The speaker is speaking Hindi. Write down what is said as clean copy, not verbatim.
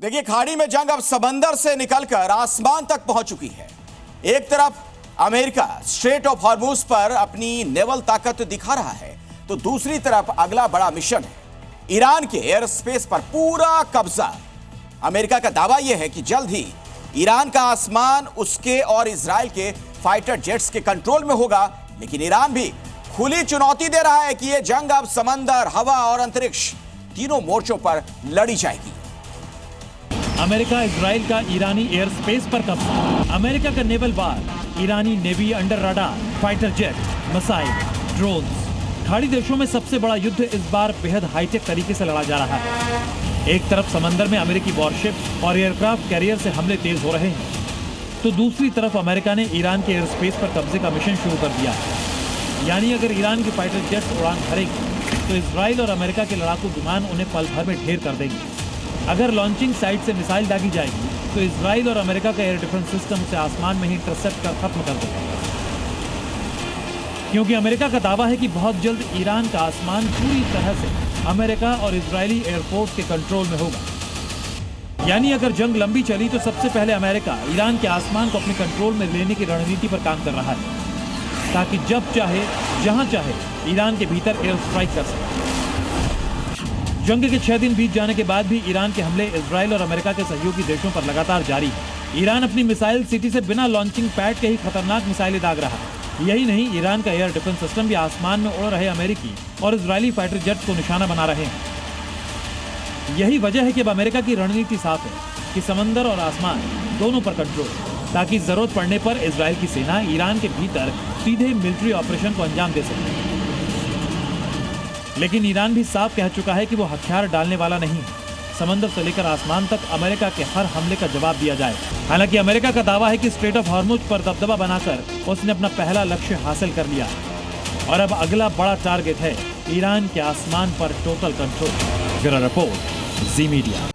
देखिए, खाड़ी में जंग अब समंदर से निकलकर आसमान तक पहुंच चुकी है। एक तरफ अमेरिका स्ट्रेट ऑफ हॉर्मुज पर अपनी नेवल ताकत दिखा रहा है, तो दूसरी तरफ अगला बड़ा मिशन है ईरान के एयर स्पेस पर पूरा कब्जा। अमेरिका का दावा यह है कि जल्द ही ईरान का आसमान उसके और इजराइल के फाइटर जेट्स के कंट्रोल में होगा, लेकिन ईरान भी खुली चुनौती दे रहा है कि यह जंग अब समंदर, हवा और अंतरिक्ष तीनों मोर्चों पर लड़ी जाएगी। अमेरिका इजराइल का ईरानी एयर स्पेस पर कब्जा। अमेरिका का नेवल वार, ईरानी navy under radar, fighter jet, missile, drones. खाड़ी देशों में सबसे बड़ा युद्ध इस बार बेहद हाईटेक तरीके से लड़ा जा रहा है। एक तरफ समंदर में अमेरिकी वॉरशिप और एयरक्राफ्ट कैरियर से हमले तेज हो रहे हैं, तो दूसरी तरफ अमेरिका ने ईरान के एयर स्पेस पर कब्जे का मिशन शुरू कर दिया है। यानी अगर ईरान की फाइटर जेट्स उड़ान भरेंगे तो इजराइल और अमेरिका के लड़ाकू विमान उन्हें पल भर में ढेर कर देंगे। अगर लॉन्चिंग साइट से मिसाइल दागी जाएगी तो इजराइल और अमेरिका का एयर डिफेंस सिस्टम उसे आसमान में ही इंटरसेप्ट कर खत्म कर देगा, क्योंकि अमेरिका का दावा है कि बहुत जल्द ईरान का आसमान पूरी तरह से अमेरिका और इजरायली एयरफोर्स के कंट्रोल में होगा। यानी अगर जंग लंबी चली तो सबसे पहले अमेरिका ईरान के आसमान को अपने कंट्रोल में लेने की रणनीति पर काम कर रहा है, ताकि जब चाहे जहां चाहे ईरान के भीतर एयर स्ट्राइक कर सके। जंग के 6 दिन बीत जाने के बाद भी ईरान के हमले इजराइल और अमेरिका के सहयोगी देशों पर लगातार जारी है। ईरान अपनी मिसाइल सिटी से बिना लॉन्चिंग पैड के ही खतरनाक मिसाइलें दाग रहा है। यही नहीं, ईरान का एयर डिफेंस सिस्टम भी आसमान में उड़ रहे अमेरिकी और इजरायली फाइटर जेट्स को निशाना बना रहे हैं। यही वजह है कि अब अमेरिका की रणनीति साफ है कि समंदर और आसमान दोनों पर कंट्रोल, ताकि जरूरत पड़ने पर इजराइल की सेना ईरान के भीतर सीधे मिलिट्री ऑपरेशन को अंजाम दे सके। लेकिन ईरान भी साफ कह चुका है कि वो हथियार डालने वाला नहीं है। समंदर से लेकर आसमान तक अमेरिका के हर हमले का जवाब दिया जाए। हालांकि अमेरिका का दावा है कि स्ट्रेट ऑफ हॉर्मुज पर दबदबा बनाकर उसने अपना पहला लक्ष्य हासिल कर लिया और अब अगला बड़ा टारगेट है ईरान के आसमान पर टोटल कंट्रोल। ब्यूरो रिपोर्ट, जी मीडिया।